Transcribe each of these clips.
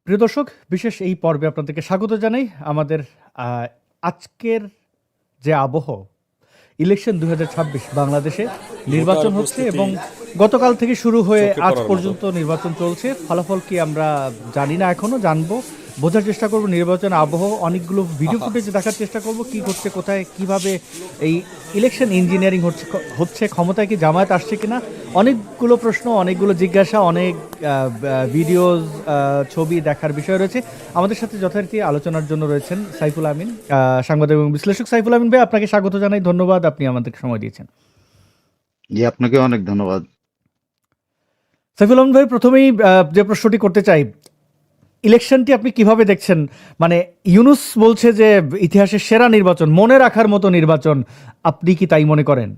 প্রিয় দর্শক, বিশেষ এই পর্বে আপনাদেরকে স্বাগত জানাই। আমাদের আজকের যে আবহ, ইলেকশন 2026 বাংলাদেশে নির্বাচন হচ্ছে এবং গতকাল থেকে শুরু হয়ে আজ পর্যন্ত নির্বাচন চলছে। ফলাফল কি আমরা জানি না, এখনো জানবো, বোঝার চেষ্টা করব। নির্বাচন আবহ অনেকগুলো ভিডিও ফুটেজ দেখার চেষ্টা করব, কি ঘটছে, কোথায় কিভাবে এই ইলেকশন ইঞ্জিনিয়ারিং হচ্ছে ক্ষমতায় কি জামায়াত আসছে কিনা, অনেকগুলো প্রশ্ন, অনেকগুলো জিজ্ঞাসা, অনেক ভিডিওজ, ছবি দেখার বিষয় রয়েছে। আমাদের সাথে যথারীতি আলোচনার জন্য রয়েছেন সাইফুল আমিন, সাংবাদিক এবং বিশ্লেষক। সাইফুল আমিন ভাই, আপনাকে স্বাগত জানাই, ধন্যবাদ, আপনি আমাদেরকে সময় দিয়েছেন। জি, আপনাকে অনেক ধন্যবাদ। সাইফুল আমিন ভাই, প্রথমেই যে প্রশ্নটি করতে চাই, ইলেকশনটি আপনি কিভাবে দেখছেন? মানে ইউনুস বলছে যে ইতিহাসের সেরা নির্বাচন, মনে রাখার মতো নির্বাচন, আপনি কি তাই মনে করেন?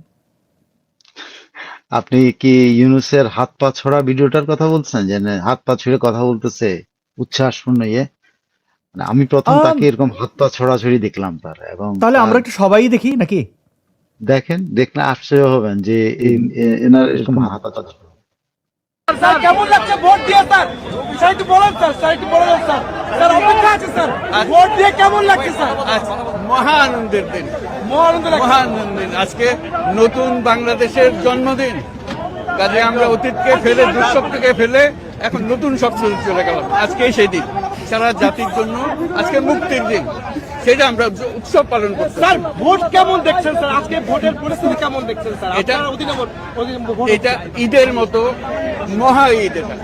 আপনি কি ইউনুসের হাত পা ছড়া ভিডিওটার কথা বলছেন, যে হাত পা ছুঁড়ে কথা বলতেছে উচ্ছ্বাসপূর্ণ ইয়ে? মানে আমি প্রথম আম, তাকে এরকম হাত পা ছড়াছড়ি দেখলাম তার, এবং তাহলে আমরা তার একটু সবাই দেখি নাকি? দেখলে আশ্চর্য হবেন যে এনার এরকম হাত পা ছড়া। স্যার কেমন লাগছে ভোট দিয়ে স্যার? স্যার একটু বলেন স্যার, স্যার একটু বলে দেন স্যার। স্যার অপেক্ষা আছে স্যার, ভোট দিয়ে কেমন লাগছে স্যার? মহা আনন্দের দিন, মহানন্দ লাগছে। মহা আনন্দের দিন। আজকে নতুন বাংলাদেশের জন্মদিন। কাজে আমরা অতীতকে ফেলে, দুঃস্বপ্নকে ফেলে এখন নতুন স্বপ্ন চলে গেলাম। আজকেই সেই দিন, সারা জাতির জন্য আজকে মুক্তির দিন, সেটা আমরা উৎসব পালন করছি। স্যার ভোট কেমন দেখছেন স্যার? আজকে ভোটের পরিস্থিতি কেমন দেখছেন স্যার? এটা- আপনার অধীনে ভোট এটা ঈদের মতো, মহা ঈদ, এটা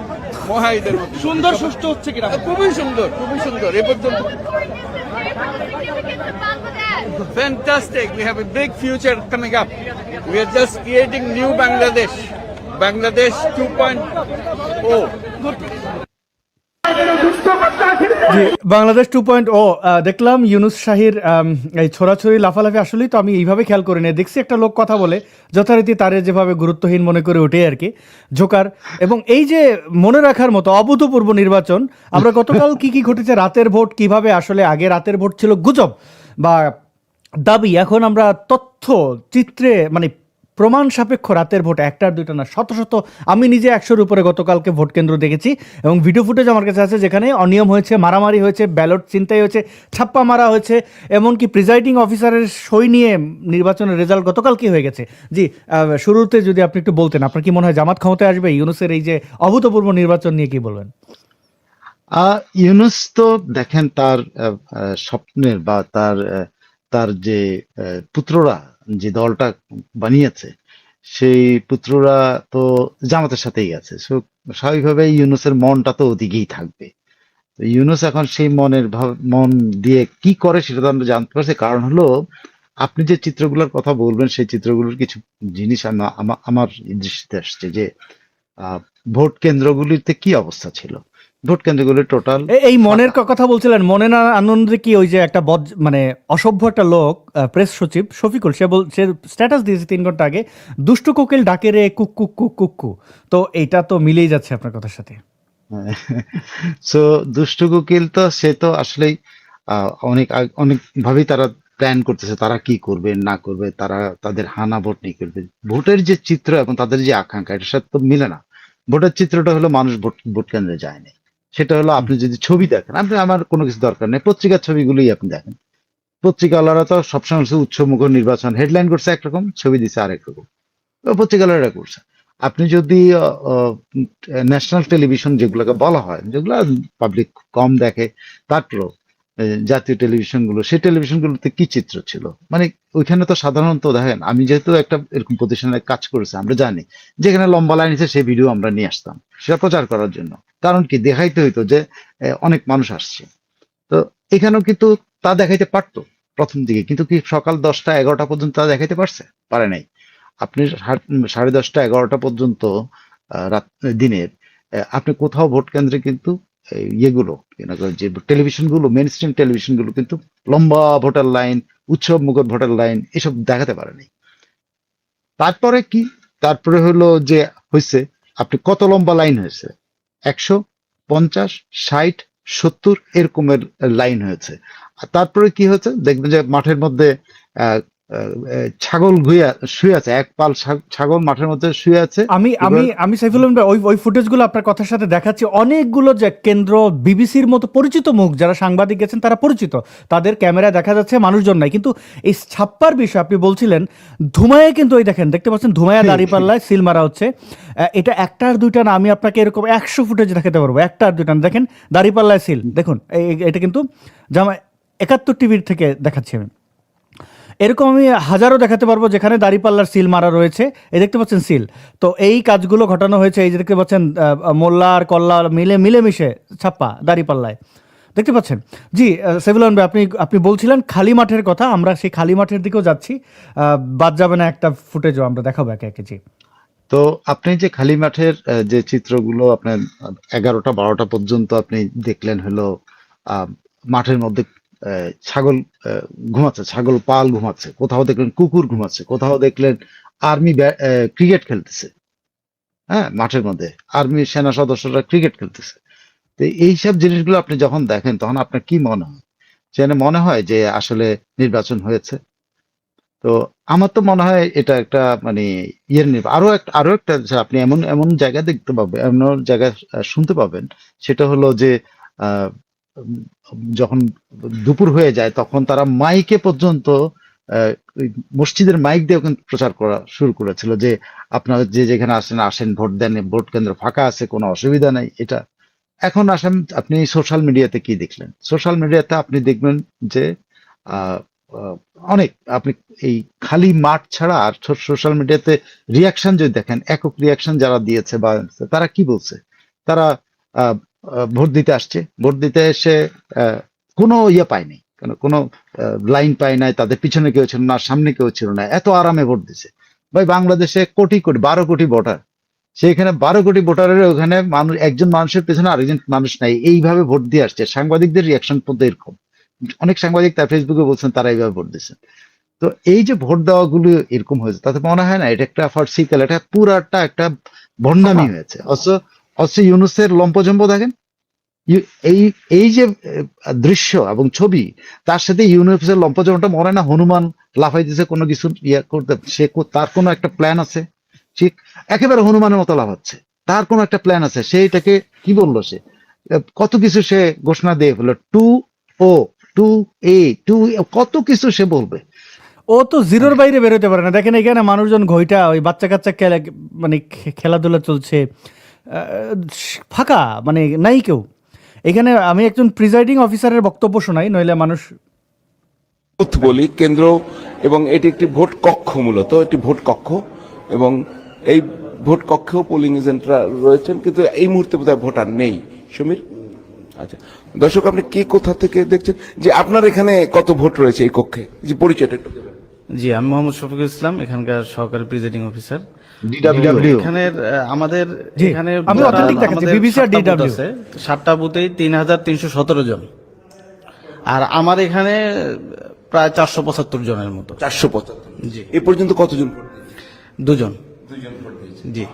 মহা ঈদের মতো সুন্দর সুষ্ঠু হচ্ছে কিনা? খুবই সুন্দর, খুবই সুন্দর। এ পর্যন্ত fantastic. We have a big future coming up. We are just creating new Bangladesh. Bangladesh 2.0. জি, বাংলাদেশ 2.0 দেখলাম ইউনুস শাহীর এই ছোড়াছড়ি লাফালাফি। আসলেই তো আমি এইভাবে খেয়াল করি না, দেখছি একটা লোক কথা বলে যথারীতি তারে যেভাবে গুরুত্বহীন মনে করে ওঠে আর কি, জোকার। এবং এই যে মনে রাখার মতো অভূতপূর্ব নির্বাচন, আমরা গতকাল কি কি ঘটেছে, রাতের ভোট কিভাবে, আসলে আগে রাতের ভোট ছিল গুজব বা দাবি, এখন আমরা তথ্য চিত্রে মানে প্রমাণ সাপেক্ষ রাতের ভোট, একটা আর দুইটা না, শত শত, আমি নিজে 100-র উপরে গতকালকে ভোট কেন্দ্র দেখেছি এবং ভিডিও ফুটেজ আমার কাছে আছে যেখানে অনিয়ম হয়েছে, মারামারি হয়েছে, ব্যালট ছিনতাই হয়েছে, ছাপ্পা মারা হয়েছে, এমনকি প্রিজাইডিং অফিসারের সই নিয়ে নির্বাচনের রেজাল্ট গতকাল কি হয়ে গেছে। জি, শুরুতে যদি আপনি একটু বলতেন, আপনার কি মনে হয় জামাত ক্ষমতায় আসবে? ইউনুসের এই যে অভূতপূর্ব নির্বাচন নিয়ে কি বলবেন? ইউনুস তো দেখেন তার স্বপ্নের বা তার যে পুত্ররা যে দলটা বানিয়েছে, সেই পুত্ররা তো জামাতের সাথেই গেছে। স্বাভাবিকভাবে ইউনুসের মনটা তো ওদিকেই থাকবে। তো ইউনুস এখন সেই মন দিয়ে কি করে সেটা তো আমরা জানতে পারছি। কারণ হলো, আপনি যে চিত্রগুলোর কথা বলবেন সেই চিত্রগুলোর কিছু জিনিস আমার দৃষ্টিতে আসছে, যে আহ, ভোট কেন্দ্রগুলিতে কি অবস্থা ছিল। ভোট কেন্দ্রগুলি টোটাল এই মনের কথা বলছিলেন, মনে না আনন্দে কি ওই যে একটা মানে অসভ্য একটা লোক, প্রেস সচিব শফিকুল, সে স্ট্যাটাস দিয়েছে 3 ঘন্টা আগে, দুষ্টু কোকিল ডাকে রে কুক কুক কুক কুকু। তো এইটা তো মিলেই যাচ্ছে আপনার কথার সাথে। সো দুষ্টু কোকিল তো সে তো আসলেই অনেক ভাবেই তারা প্ল্যান করতেছে, তারা কি করবে না করবে, তারা তাদের হানা ভোট নিয়ে করবে। ভোটের যে চিত্র এবং তাদের যে আকাঙ্ক্ষা, এটার সাথে তো মিলে না। ভোটের চিত্রটা হলো মানুষ ভোট কেন্দ্রে যায়নি। সেটা হলো, আপনি যদি ছবি দেখেন, আমার কোনো কিছু দরকার নেই, পত্রিকার ছবিগুলোই আপনি দেখেন। পত্রিকাওয়ালারা তো সবসময় উৎসবমুখর নির্বাচন হেডলাইন করছে একরকম, ছবি দিছে আরেক রকম। পত্রিকাওয়ালারা করছে। আপনি যদি ন্যাশনাল টেলিভিশন যেগুলোকে বলা হয়, যেগুলো পাবলিক কম দেখে, তারপরও জাতীয় টেলিভিশন গুলো, সেই টেলিভিশন গুলোতে কি চিত্র ছিল, মানে ওইখানে তো সাধারণত দেখেন, আমি যেহেতু একটা এরকম প্রতিষ্ঠানে কাজ করেছি, আমরা জানি যেখানে লম্বা লাইন আছে সেই ভিডিও আমরা নিয়ে আসতাম সেটা প্রচার করার জন্য। কারণ কি, দেখাইতে হইতো যে অনেক মানুষ আসছে। তো এখানেও কিন্তু তা দেখাইতে পারতো প্রথম দিকে, কিন্তু কি সকাল 10টা 11টা পর্যন্ত তা দেখাইতে পারছে? পারে নাই। আপনি 10:30 11টা পর্যন্ত রাত দিনের আপনি কোথাও ভোট কেন্দ্রে কিন্তু ইয়েগুলো যে টেলিভিশন গুলো, মেইন স্ট্রিম টেলিভিশন গুলো কিন্তু লম্বা ভোটার লাইন, উৎসব মুখর ভোটার লাইন এসব দেখাতে পারেনি। তারপরে কি, তারপরে হলো যে হয়েছে, আপনি কত লম্বা লাইন হয়েছে, 150, 60, 70 এরকমের লাইন হয়েছে। আর তারপরে কি হয়েছে দেখবেন, যে মাঠের মধ্যে ছাগল শুয়ে আছে, এক পাল ছাগল মাঠের মধ্যে শুয়ে আছে। আমি আমি আমি সাইফুল আলম ভাই, ওই ফুটেজগুলো আপনার কথার সাথে দেখাচ্ছি। অনেকগুলো যে কেন্দ্র, বিবিসির মতো পরিচিত মুখ, যারা সাংবাদিক গেছেন তারা পরিচিত, তাদের ক্যামেরায় দেখা যাচ্ছে, মানুষজন নাই। কিন্তু এই ছাপ্পার বিষয় আপনি বলছিলেন, ধুমায় কিন্তু ওই দেখেন, দেখতে পাচ্ছেন ধুমায়া দাঁড়িপাল্লায় সিল মারা হচ্ছে। এটা একটা আর দুইটা না, আমি আপনাকে এরকম 100 ফুটেজ দেখাতে পারবো, একটা আর দুইটা না। দেখেন দাঁড়িপাল্লায় সিল, দেখুন এটা কিন্তু জামা 71 টিভির থেকে দেখাচ্ছি আমি। এরকম আমি হাজারও দেখাতে পারবো যেখানে দাঁড়িপাল্লার সিল মারা রয়েছে। এই দেখতে পাচ্ছেন সিল। তো এই কাজগুলো ঘটানো হয়েছে, এই যে দেখতে পাচ্ছেন মোল্লা আর কল্লা মিলেমিশে ছাপ্পা দাঁড়িপাল্লায়, দেখতে পাচ্ছেন। জি সাইফুল আলম ভাই, আপনি বলছিলেন খালি মাঠের কথা, আমরা সেই খালি মাঠের দিকেও যাচ্ছি। বাদ যাবে না, একটা ফুটেজও আমরা দেখাবো একে একে। জি, তো আপনি যে খালি মাঠের যে চিত্রগুলো আপনার 11টা 12টা পর্যন্ত আপনি দেখলেন, হলো মাঠের মধ্যে ছাগল ঘুমাচ্ছে, ছাগল পাল ঘুমাচ্ছে, কোথাও দেখলেন কুকুর ঘুমাচ্ছে, কোথাও দেখলেন আর্মি ক্রিকেট খেলতেছে। হ্যাঁ, মাঠের মধ্যে আর্মি সেনা সদস্যরা ক্রিকেট খেলতেছে। তো এইসব জিনিসগুলো আপনি যখন দেখেন, তখন আপনার কি মনে হয়? সেখানে মনে হয় যে আসলে নির্বাচন হয়েছে? তো আমার তো মনে হয় এটা একটা মানে আরো একটা যে আপনি এমন এমন জায়গায় দেখতে পাবেন, এমন জায়গায় শুনতে পাবেন, সেটা হলো যে আহ, যখন দুপুর হয়ে যায় তখন তারা মাইকে পর্যন্ত ওই মসজিদের মাইক দিয়ে কিন্তু প্রচার করা শুরু করেছিল যে আপনারা যে যেখানে আসেন ভোট দেন, ভোট কেন্দ্র ফাঁকা আছে, কোনো অসুবিধা নাই। এটা এখন আসেন, আপনি সোশ্যাল মিডিয়াতে কি দেখলেন? সোশ্যাল মিডিয়াতে আপনি দেখবেন যে আহ, আহ, অনেক আপনি এই খালি মাঠ ছাড়া আর সোশ্যাল মিডিয়াতে রিয়াকশন যদি দেখেন, একক রিয়াকশন যারা দিয়েছে বা তারা কি বলছে, তারা ভোট দিতে আসছে, ভোট দিতে এসে কোনো ইয়ে পায়নি, কোনো লাইন পায় নাই, তাদের পিছনে কেউ ছিল না, সামনে কেউ ছিল না, এত আরামে ভোট দিছে। ভাই, বাংলাদেশে কোটি কোটি 12 কোটি ভোটার, সেখানে 12 কোটি ভোটারের ওখানে মানুষ, একজন মানুষের পেছনে আরেকজন মানুষ নাই, এইভাবে ভোট দিয়ে আসছে। সাংবাদিকদের রিয়াকশন পর্যন্ত এরকম, অনেক সাংবাদিক তার ফেসবুকে বলছেন তারা এইভাবে ভোট দিচ্ছেন। তো এই যে ভোট দেওয়া গুলো এরকম হয়েছে, তাতে মনে হয় না এটা একটা ফার্সিক্যাল, এটা পুরাটা একটা ভণ্ডামি হয়েছে। অথচ ইউনূসের লম্পজম্প দেখেন, এই এই যে দৃশ্য এবং ছবি, তার সাথে ইউনূসের লম্পজম্পটা মনে হয় না হনুমান লাফাই দিছে কোনো কিছু ইয়ে করতে, তার কোনো একটা প্ল্যান আছে, ঠিক একেবারে হনুমানের মতো লাফাচ্ছে, তার কোনো একটা প্ল্যান আছে। সেইটাকে কি বললো, সে কত কিছু সে ঘোষণা দিয়ে ফেললো, 2A কত কিছু সে বলবে। ও তো জিরোর বাইরে বেরোতে পারে না। দেখেন এখানে মানুষজন ঘইটা, ওই বাচ্চা কাচ্চা মানে খেলাধুলা চলছে, ফাঁকা, মানে নাই কেউ এখানে। আমি একজন প্রিজাইডিং অফিসারের বক্তব্য শোনাই, নইলে মানুষ বুথ বলি কেন্দ্র, এবং এটি একটি ভোট কক্ষ, মূলত একটি ভোট কক্ষ, এবং এই ভোট কক্ষেও পোলিং এজেন্টরা রয়েছেন, কিন্তু এই মুহূর্তে বোধহয় ভোটার নেই। সমীর, আচ্ছা দর্শক, আপনি কে কোথা থেকে দেখছেন, যে আপনার এখানে কত ভোট রয়েছে এই কক্ষে, যে পরিচয়টা একটু দেবেন? জি, আমি মোহাম্মদ শফিকুল ইসলাম, এখানকার সহকারী প্রিজাইডিং অফিসার। DW এখানের আমাদের জি, এখানে আমি authentic দেখাচ্ছি, BBC আর DW 7টা বুথেই 3317 জন, আর আমার এখানে প্রায় 475 জনের মতো। 475। জি, এ পর্যন্ত কতজন ভোট দিয়েছেন? দুজন। জি,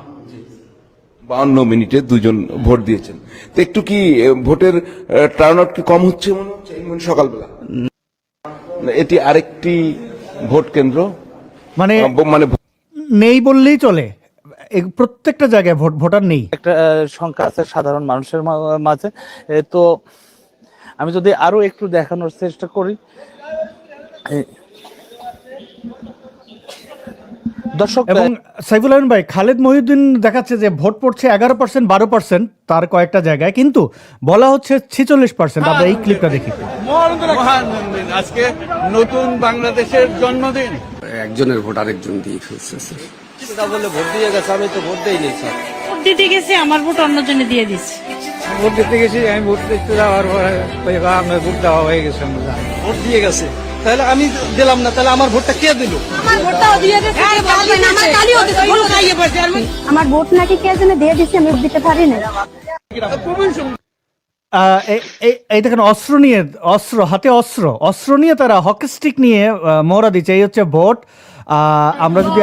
52 মিনিটে 2 জন ভোট দিয়েছেন। তো একটু কি ভোটের টার্ন আউট কি কম হচ্ছে মনে হচ্ছে এই সকালবেলা? এটি আরেকটি ভোট কেন্দ্র, মানে মানে নেই বললেই চলে, প্রত্যেকটা জায়গায় ভোটার নেই। একটা সংখ্যা আছে সাধারণ মানুষের মাঝে। তো আমি যদি আরো একটু দেখানোর চেষ্টা করি, দর্শক। এবং সাইফুল আলম ভাই, খালেদ মহিউদ্দিন দেখাচ্ছে যে ভোট পড়ছে 11%, 12% তার কয়েকটা জায়গায়, কিন্তু বলা হচ্ছে 46%। আমরা এই ক্লিপটা দেখি। মহান আজকে নতুন বাংলাদেশের জন্মদিন। একজনের ভোট আরেকজন দিয়ে ফেলছে স্যার। বলে ভোট দিয়ে গেছে, আমি তো ভোট দেইনি স্যার। ভোট দিতে গেছি, আমার ভোট অন্যজনে দিয়ে দিচ্ছি। ভোট দিতে গেছি, আমি ভোট দিতে যাওয়ার পরে আমার ভোট দেওয়া হয়ে গেছে, ভোট দিয়ে গেছে, তাহলে আমি দিলাম না, তাহলে আমার ভোটটা কে দিল? আমার ভোটটাও দিয়ে দিয়েছে, আমার গালিও দিয়েছে, ভোট খাইয়ে পড়ছে। আমার ভোট নাকি কে যেন দিয়ে দিচ্ছে, আমি দিতে পারি না। এই দেখেন হাতে অস্ত্র নিয়ে তারা হকি স্টিক নিয়ে মহড়া দিচ্ছে। এই হচ্ছে ভোট। আমরা যদি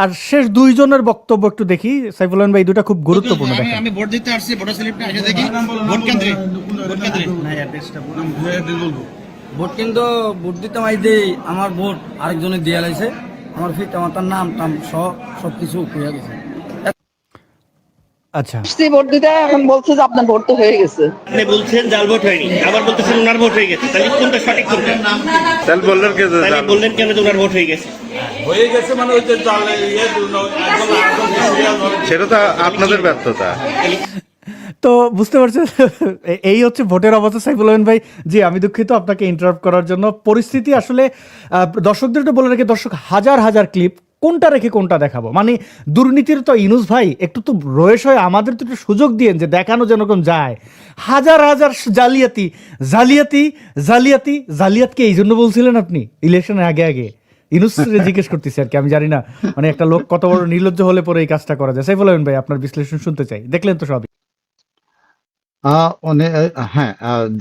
আর শেষ 2 জনের বক্তব্য একটু দেখি, সাইফুল আলম ভাই, দুটা খুব গুরুত্বপূর্ণ। দেখেন, আমি ভোট দিতে আসছি, ভোটার স্লিপটা এসে দেখি ভোট কেন্দ্রে ভোট কিন্তু ভোট দিতে মাই দেই আমার ভোট আরেকজনের দিয়ে লাইছে আমার ফিট আমার তার নাম টাম সবকিছু হয়ে গেছে। আচ্ছা, ভোট দিতে এখন বলছে যে আপনার ভোট তো হয়ে গেছে। আপনি বলছেন জাল ভোট হয়নি, আবার বলতেছেন ওনার ভোট হয়ে গেছে, তাহলে কোনটা সঠিক কোনটা? তাহলে বললেন কে তাহলে বললেন কেন যে ওনার ভোট হয়ে গেছে? হয়ে গেছে মানে ওই যে সেটা তো আপনাদের ব্যর্থতা। তো বুঝতে পারছেন এই হচ্ছে ভোটের অবস্থা। সাইফুল আলম ভাই, জি আমি দুঃখিত আপনাকে ইন্টারাপ্ট করার জন্য। পরিস্থিতি আসলে দর্শকদের একটু বলে রেখে, দর্শক হাজার হাজার ক্লিপ, কোনটা রেখে কোনটা দেখাবো? মানে দুর্নীতির তো ইউনুস ভাই একটু তো রয়েস হয়, আমাদের তো একটু সুযোগ দিয়েন যে দেখানো যেন কোন যায়। হাজার হাজার জালিয়াতি জালিয়াতি জালিয়াতি জালিয়াতকে এই জন্য বলছিলেন আপনি ইলেকশনের আগে আগে? ইউনুস জিজ্ঞেস করতেছি আর কি, আমি জানি না মানে একটা লোক কত বড় নির্লজ্জ হলে পরে এই কাজটা করা যায়। সাইফুল আলম ভাই, আপনার বিশ্লেষণ শুনতে চাই। দেখলেন তো সবই? হ্যাঁ,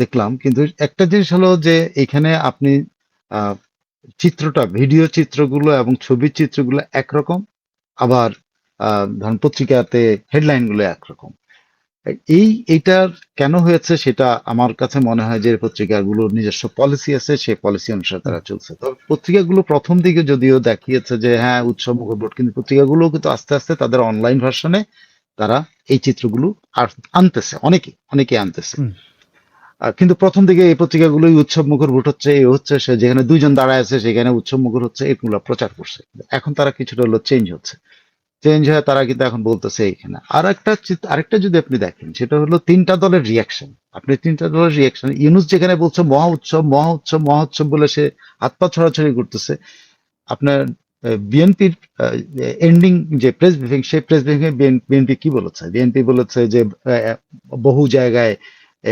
দেখলাম, কিন্তু একটা জিনিস হলো যে এখানে আপনি আহ, চিত্রটা, ভিডিও চিত্রগুলো এবং ছবির চিত্রগুলো একরকম, আবার ধরুন পত্রিকাতে হেডলাইন গুলো একরকম। এইটার কেন হয়েছে সেটা আমার কাছে মনে হয় যে পত্রিকাগুলোর নিজস্ব পলিসি আছে, সেই পলিসি অনুসারে তারা চলছে। তবে পত্রিকাগুলো প্রথম দিকে যদিও দেখিয়েছে যে হ্যাঁ উৎসব মুখর ভোট, কিন্তু পত্রিকাগুলো কিন্তু আস্তে আস্তে তাদের অনলাইন ভার্সনে তারা এই চিত্রগুলো আনতেছে, অনেকে আনতেছে। কিন্তু প্রথম দিকে এই পত্রিকাগুলোই উৎসব মুখর ভোট হচ্ছে, এই হচ্ছে, সে যেখানে দুইজন দাঁড়ায় আছে সেখানে উৎসব মুখর হচ্ছে, এগুলো প্রচার করছে। এখন তারা কিছুটা হলো চেঞ্জ হয়ে তারা কিন্তু এখন বলতেছে এখানে আরেকটা যদি আপনি দেখেন, সেটা হলো তিনটা দলের রিয়াকশন। আপনি তিনটা দলের রিয়াকশন, ইউনুস যেখানে বলছে মহা উৎসব বলে সে হাত পা ছড়াছড়ি করতেছে, আপনার বিএনপির এন্ডিং যে প্রেস ব্রিফিং, সেই প্রেস ব্রিফিং বিএনপি কি বলেছে? বিএনপি বলেছে যে বহু জায়গায়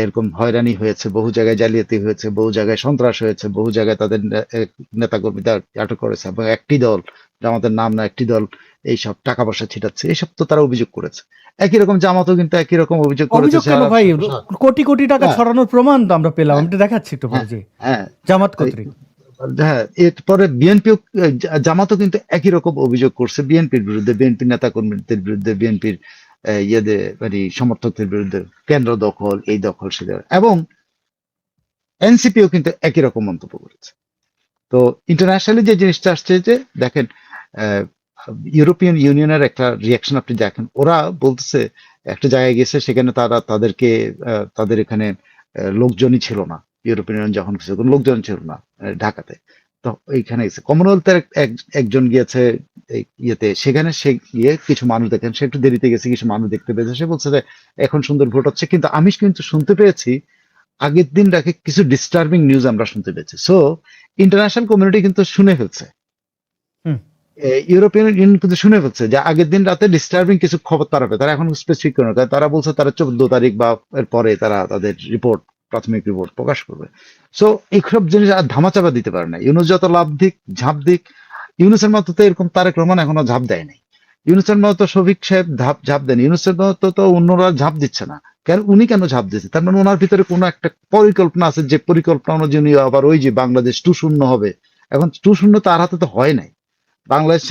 এরকম হয়রানি হয়েছে, বহু জায়গায় জালিয়াতি হয়েছে, বহু জায়গায় সন্ত্রাস হয়েছে, বহু জায়গায় তাদের নেতাকর্মীদের আটক করেছে, এবং একটি দল, জামাতের নাম না, একটি দল এইসব টাকা পয়সা ছিটাচ্ছে, এইসব তো তারা অভিযোগ করেছে। একই রকম জামাতও কিন্তু একই রকম অভিযোগ করেছে। অভিযোগ কেন ভাই? কোটি কোটি টাকা ছড়ানোর প্রমাণ তো আমরা পেলাম, আমি দেখাচ্ছি একটু পরে। জি, হ্যাঁ, জামাত কর্তৃক। হ্যাঁ, এরপরে বিএনপিও, জামাতও কিন্তু একই রকম অভিযোগ করছে বিএনপির বিরুদ্ধে, বিএনপি নেতা কর্মীদের বিরুদ্ধে, বিএনপির মানে সমর্থকদের বিরুদ্ধে, কেন্দ্র দখল, এই দখল, সে দখল, এবং এনসিপিও কিন্তু একই রকম মন্তব্য করেছে। তো ইন্টারন্যাশনালি যে জিনিসটা আসছে, যে দেখেন ইউরোপিয়ান ইউনিয়নের একটা রিয়াকশন আপনি দেখেন, ওরা বলতেছে একটা জায়গায় গেছে, সেখানে তাদেরকে তাদের এখানে লোকজনই ছিল না, ইউরোপিয়ান ইউনিয়ন যখন কিছু কোনো লোকজন ছিল না ঢাকাতে, তো এইখানে গেছে। কমনওয়েলথের একজন গিয়েছে ইয়েতে, সেখানে সে গিয়ে কিছু মানুষ দেখেন, সে একটু দেরিতে গেছে, কিছু মানুষ দেখতে পেয়েছে, সে বলছে যে এখন সুন্দর ভোট হচ্ছে, কিন্তু আমি কিন্তু শুনতে পেয়েছি আগের দিন রাখে কিছু ডিস্টার্বিং নিউজ আমরা শুনতে পেয়েছি। সো ইন্টারন্যাশনাল কমিউনিটি কিন্তু শুনে ফেলছে, ইউরোপিয়ান ইউনিয়ন কিন্তু শুনে ফেলছে যে আগের দিন রাতে ডিস্টার্বিং কিছু খবর তারা পেয়ে, তারা এখন স্পেসিফিক করে না, তারা বলছে তারা 14 তারিখ বা এর পরে তারা তাদের প্রাথমিক রিপোর্ট প্রকাশ করবে। সো এইসব জিনিস আর ধামাচাপা দিতে পারে না। ইউনুস যত লাভ দিক, ঝাঁপ দিক, ইউনুসের মতো তো এরকম তারেক রহমান এখনো ঝাঁপ দেয় নাই, ইউনুসের মতো শফিক সাহেব ঝাঁপ দেন, ইউনুসের মতো তো অন্যরা ঝাঁপ দিচ্ছে না। উনি কেন ঝাঁপ দিচ্ছে? তার মানে ওনার ভিতরে কোনো একটা পরিকল্পনা আছে, যে পরিকল্পনা অনুযায়ী আবার ওই যে বাংলাদেশ 2-0 হবে। এখন 2-0 তার হাতে তো হয় নাই, বাংলাদেশ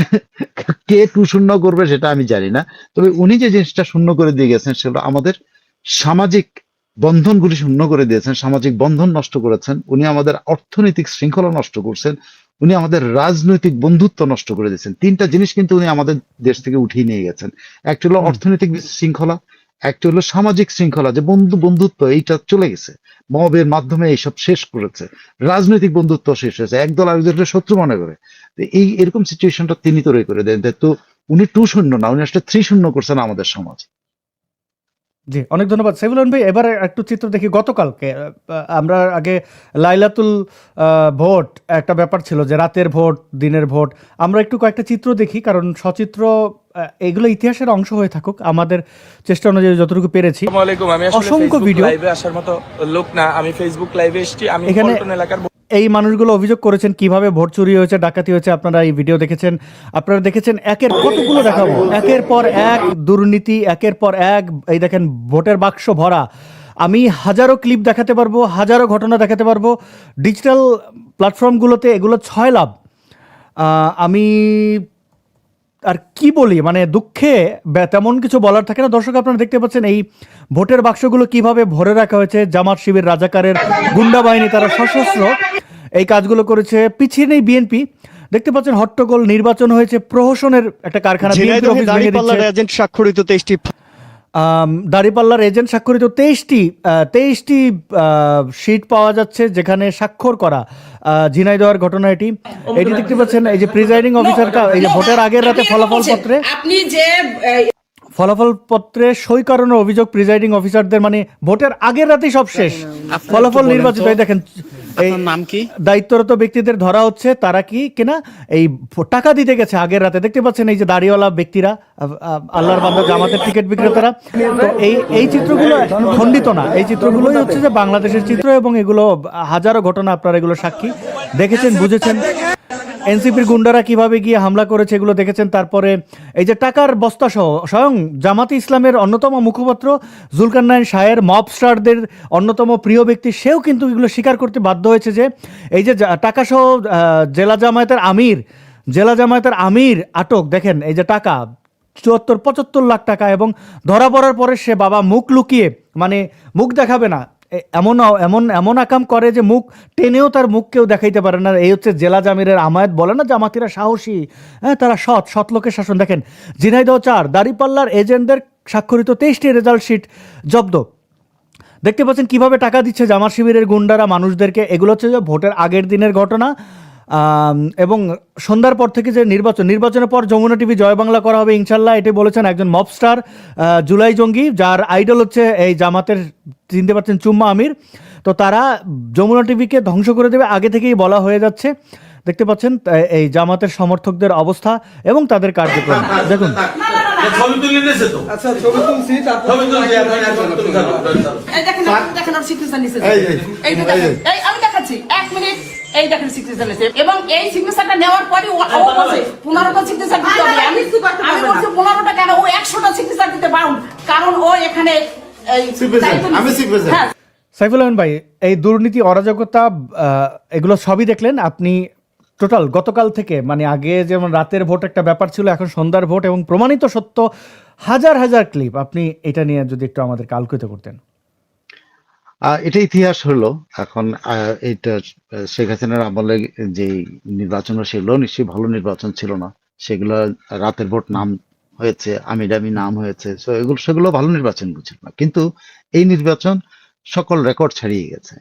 কে 2-0 করবে সেটা আমি জানি না। তবে উনি যে জিনিসটা শূন্য করে দিয়ে গেছেন, সেটা আমাদের সামাজিক বন্ধনগুলি শূন্য করে দিয়েছেন, সামাজিক বন্ধন নষ্ট করেছেন, উনি আমাদের অর্থনৈতিক শৃঙ্খলা নষ্ট করছেন, উনি আমাদের রাজনৈতিক বন্ধুত্ব নষ্ট করে দিয়েছেন। তিনটা জিনিস কিন্তু উনি আমাদের দেশ থেকে উঠিয়ে নিয়ে গেছেন। একটা হলো অর্থনৈতিক শৃঙ্খলা, একটা হলো সামাজিক শৃঙ্খলা, যে বন্ধুত্ব এইটা চলে গেছে, মবের মাধ্যমে এইসব শেষ করেছে, রাজনৈতিক বন্ধুত্ব শেষ হয়েছে, একদল আরেকজনকে শত্রু মনে করে। এরকম সিচুয়েশনটা তিনি তৈরি করে দেন। তো উনি 2-0 না, উনি আসলে 3-0 করছেন আমাদের সমাজ। জি, অনেক ধন্যবাদ সাইফুল ভাই। এবারে একটু চিত্র দেখি। গতকালকে আমরা আগে লাইলাতুল ভোট একটা ব্যাপার ছিল, যে রাতের ভোট, দিনের ভোট। আমরা একটু কয়েকটা চিত্র দেখি, কারণ সচিত্র এগুলো ইতিহাসের অংশ হয়ে থাকুক, আমাদের চেষ্টা অনুযায়ী যতটুকু পেরেছি। অসংখ্য ভিডিও, লাইভে আসার মতো লোক না আমি, ফেসবুক লাইভে এসেছি। আমি এখানে পল্টন এলাকার এই মানুষগুলো অভিযোগ করেছেন কিভাবে ভোট চুরি হয়েছে, ডাকাতি হয়েছে। আপনারা এই ভিডিও দেখেছেন, আপনারা দেখেছেন। একের কতগুলো দেখাবো, একের পর এক দুর্নীতি, একের পর এক। এই দেখেন ভোটের বাক্স ভরা। আমি হাজারো ক্লিপ দেখাতে পারবো, হাজারো ঘটনা দেখাতে পারবো। ডিজিটাল প্ল্যাটফর্মগুলোতে এগুলো 6 লাভ। আমি আর কি বলি, মানে দুঃখে তেমন কিছু বলার থাকে না। দর্শক আপনারা দেখতে পাচ্ছেন এই ভোটের বাক্সগুলো কিভাবে ভরে রাখা হয়েছে। জামাত শিবির, রাজাকারের গুন্ডা বাহিনী, তারা সশস্ত্র এই কাজগুলো করেছে। পিছিয়ে নেই বিএনপি। দেখতে পাচ্ছেন হট্টগোল, নির্বাচন হয়েছে, প্রহসনের একটা কারখানা, বিএনপির অফিস ভেঙে দিচ্ছে। এজেন্ট স্বাক্ষরিত 23টি দাঁড়িপাল্লার এজেন্ট স্বাক্ষরিত 23টি শিট পাওয়া যাচ্ছে যেখানে স্বাক্ষর করা। ঝিনাইদহের ঘটনা এটি দেখতে পাচ্ছেন। এই যে প্রিজাইডিং অফিসার, এই যে ভোটের আগের রাতে ফলাফল পত্রে সই করানোর অভিযোগ প্রিজাইডিং অফিসারদের, মানে ভোটের আগের রাতেই সব শেষ, ফলাফল নির্বাচিত। এই দেখেন, এই নাম কি? দায়িত্বরত ব্যক্তিদের ধরা হচ্ছে, তারা কি কিনা এই টাকা দিতে গেছে আগের রাতে। দেখতে পাচ্ছেন এই যে দাড়িওয়ালা ব্যক্তিরা, আল্লাহর বান্দা জামাতের টিকিট বিক্রেতারা। তো এই চিত্রগুলো খণ্ডিত না, এই চিত্রগুলোই হচ্ছে যে বাংলাদেশের চিত্র, এবং এগুলো হাজারো ঘটনা, আপনারা এগুলো সাক্ষী, দেখেছেন, বুঝেছেন। এনসিপির গুন্ডারা কিভাবে গিয়ে হামলা করেছে এগুলো দেখেছেন। তারপরে এই যে টাকার বস্তা সহ স্বয়ং জামাতে ইসলামের অন্যতম মুখপাত্র জুলকারনাইন শাহের মবস্টারদের অন্যতম প্রিয় ব্যক্তি, সেও কিন্তু এগুলো স্বীকার করতে বাধ্য হয়েছে যে এই যে টাকা সহ জেলা জামায়াতের আমির আটক। দেখেন এই যে টাকা 74-75 লাখ টাকা, এবং ধরা পড়ার পরে সে বাবা মুখ লুকিয়ে, মানে মুখ দেখাবে না, এমন আকাম করে যে মুখ টেনেও তার মুখ কেউ দেখাইতে পারে না। এই হচ্ছে জেলা জামিরের আমায়াত। বলে না জামাতিরা সাহসী, হ্যাঁ, তারা সৎ লোকের শাসন। দেখেন ঝিনাইদহ 4 দাঁড়িপাল্লার এজেন্টদের স্বাক্ষরিত 23টি রেজাল্ট শিট জব্দ। দেখতে পাচ্ছেন কিভাবে টাকা দিচ্ছে জামাত শিবিরের গুন্ডারা মানুষদেরকে। এগুলো হচ্ছে যে ভোটের আগের দিনের ঘটনা, এবং সন্ধ্যার পর থেকে যে নির্বাচনের পর যমুনা টিভি জয় বাংলা করা হবে ইনশাল্লাহ, এটি বলেছেন একজন মবস্টার জুলাই জঙ্গি, যার আইডল হচ্ছে এই জামাতের, চিনতে পারছেন, চুম্মা আমির। তো তারা যমুনা টিভিকে ধ্বংস করে দেবে, আগে থেকেই বলা হয়ে যাচ্ছে। দেখতে পাচ্ছেন এই জামাতের সমর্থকদের অবস্থা এবং তাদের কার্যক্রম দেখুন। আচ্ছা, ছবি তুলছি, আমি দেখাচ্ছি 1 মিনিট। এই দেখেন সিগনেচার নিয়েছে, এবং এই সিগনেচারটা নেওয়ার পরে ও বলছে 15টা সিগনেচার দিতে হবে। আমি বলছি 15টা কেন, ও 100টা সিগনেচার দিতে বাউন্ড, কারণ ও এখানে সাইফুল আমিন ভাই, এই দুর্নীতি, অরাজকতা, এগুলো সবই দেখলেন আপনি টোটাল গতকাল থেকে, মানে আগে যেমন রাতের ভোট একটা ব্যাপার ছিল, এখন সন্ধ্যার ভোট, এবং প্রমাণিত সত্য হাজার হাজার ক্লিপ। আপনি এটা নিয়ে যদি একটু আমাদেরকে আলোকিত করতেন। এটা ইতিহাস হলো। এখন এটা শেখ হাসিনার আমলে যে নির্বাচন, সেগুলো নিশ্চয়ই ভালো নির্বাচন ছিল না। সেগুলো রাতের ভোট নাম হয়েছে, আমি দামি নাম হয়েছে, সেগুলো ভালো নির্বাচন ছিল না। কিন্তু এই নির্বাচন সকল রেকর্ড ছাড়িয়ে গেছে।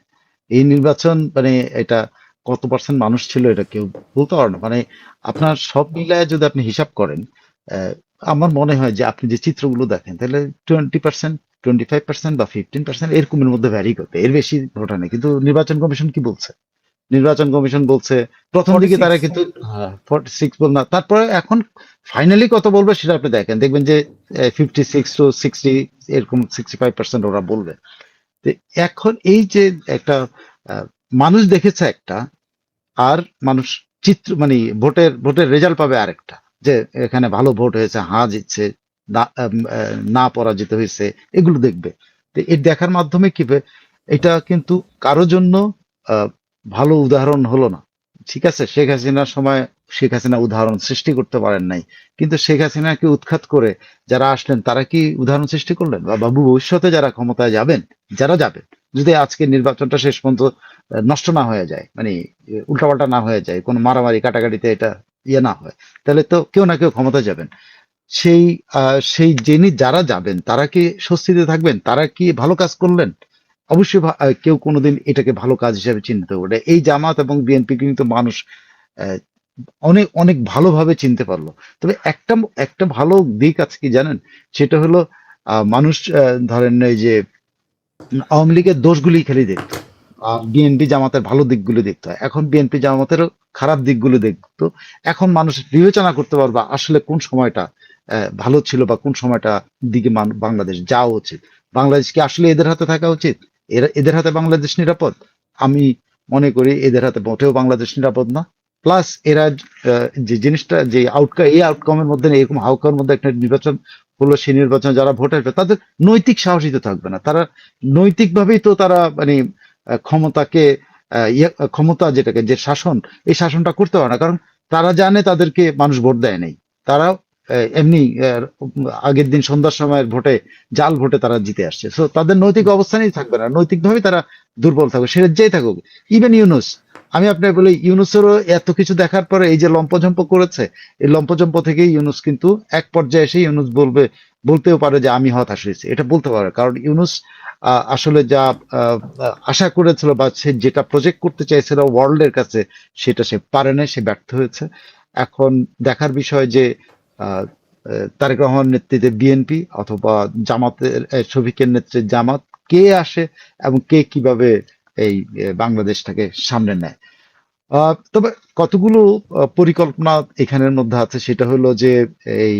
এই নির্বাচন, মানে এটা কত পার্সেন্ট মানুষ ছিল এটা কেউ বলতে পারে না। মানে আপনার সব মিলায় যদি আপনি হিসাব করেন, আমার মনে হয় যে আপনি যে চিত্রগুলো দেখেন, তাহলে 20%, 25% বা 15% এরকমের মধ্যে ভ্যারি করতে, এর বেশি ভোটার নেই। কিন্তু নির্বাচন কমিশন কি বলছে? নির্বাচন কমিশন বলছে প্রথম দিকে তারা কিন্তু 46 বল না, তারপরে এখন ফাইনালি কত বলবে সেটা আপনি দেখবেন যে 56 to 60, এরকম 65% ওরা বলবে। এখন এই যে একটা মানুষ দেখেছে একটা, আর মানুষ চিত্র, মানে ভোটের রেজাল্ট পাবে আরেকটা, যে এখানে ভালো ভোট হয়েছে, হ্যাঁ জিতছে, না পরাজিত হয়েছে, এগুলো দেখবে। তো এর দেখার মাধ্যমে কি এটা কিন্তু কারো জন্য ভালো উদাহরণ হলো না। ঠিক আছে, শেখ হাসিনার সময় শেখ হাসিনা উদাহরণ সৃষ্টি করতে পারেন নাই, কিন্তু শেখ হাসিনাকে উৎখাত করে যারা আসলেন তারা কি উদাহরণ সৃষ্টি করলেন? বা বাবু ভবিষ্যতে যারা ক্ষমতায় যাবেন, যদি আজকে নির্বাচনটা শেষ পর্যন্ত নষ্ট না হয়ে যায়, মানে উল্টাপাল্টা না হয়ে যায়, কোনো মারামারি কাটাকাটিতে এটা না হয়, তাহলে তো কেউ না কেউ ক্ষমতায় যাবেন। সেই যারা যাবেন তারা কি স্বস্তিতে থাকবেন? তারা কি ভালো কাজ করলেন? অবশ্যই কেউ কোনোদিন এটাকে ভালো কাজ হিসেবে চিনতে পারে। এই জামাত এবং বিএনপি কিন্তু মানুষ অনেক অনেক ভালোভাবে চিনতে পারলো। তবে একটা ভালো দিক আছে কি জানেন, সেটা হলো মানুষ ধরেন এই যে আওয়ামী লীগের দোষগুলি খালি দেখতো, বিএনপি জামাতের ভালো দিকগুলো দেখতো। এখন বিএনপি জামাতেরও খারাপ দিকগুলো দেখতো। এখন মানুষ বিবেচনা করতে পারবে আসলে কোন সময়টা ভালো ছিল বা কোন সময়টা দিকে বাংলাদেশ যাওয়া উচিত। বাংলাদেশ কি আসলে এদের হাতে থাকা উচিত? এদের হাতে বাংলাদেশ নিরাপদ? আমি মনে করি এদের হাতে মোটেও বাংলাদেশ নিরাপদ না। প্লাস এরা যে জিনিসটা, যে এই আউটকামের মধ্যে, এরকম আউটকামের মধ্যে একটা নির্বাচন হলো, সেই নির্বাচনে যারা ভোট আসবে তাদের নৈতিক সাহসিতা থাকবে না। তারা নৈতিকভাবেই তো তারা মানে ক্ষমতা যেটাকে, যে শাসন, এই শাসনটা করতে পারে না। কারণ তারা জানে তাদেরকে মানুষ ভোট দেয় নাই। তারা এমনি আগের দিন সন্ধ্যার সময়ের ভোটে, জাল ভোটে তারা জিতে আসছে। সো তাদের নৈতিক অবস্থানই থাকবে না, নৈতিকভাবে তারা দুর্বল থাকবে, সে যেই থাকুক। ইভেন ইউনুস আমি আপনাকে বলি, ইউনুসেরও এত কিছু দেখার পরে এই যে লম্পজম্প করেছে, এই লম্পজম্প থেকেই ইউনুস কিন্তু এক পর্যায়ে এসে ইউনুস বলতেও পারে যে আমি হতাশ হয়েছি, এটা বলতে পারে। কারণ ইউনুস আসলে যা আশা করেছিল বা সে যেটা প্রজেক্ট করতে চাইছিল ওয়ার্ল্ডের কাছে, সেটা সে পারে না, সে ব্যর্থ হয়েছে। এখন দেখার বিষয় যে আহ, তারেক রহমানের নেতৃত্বে বিএনপি অথবা জামাতের শফিকের নেতৃত্বে জামাত কে আসে এবং কে কিভাবে এই বাংলাদেশটাকে সামনে নেয়। তবে কতগুলো পরিকল্পনা এখানের মধ্যে আছে, সেটা হলো যে এই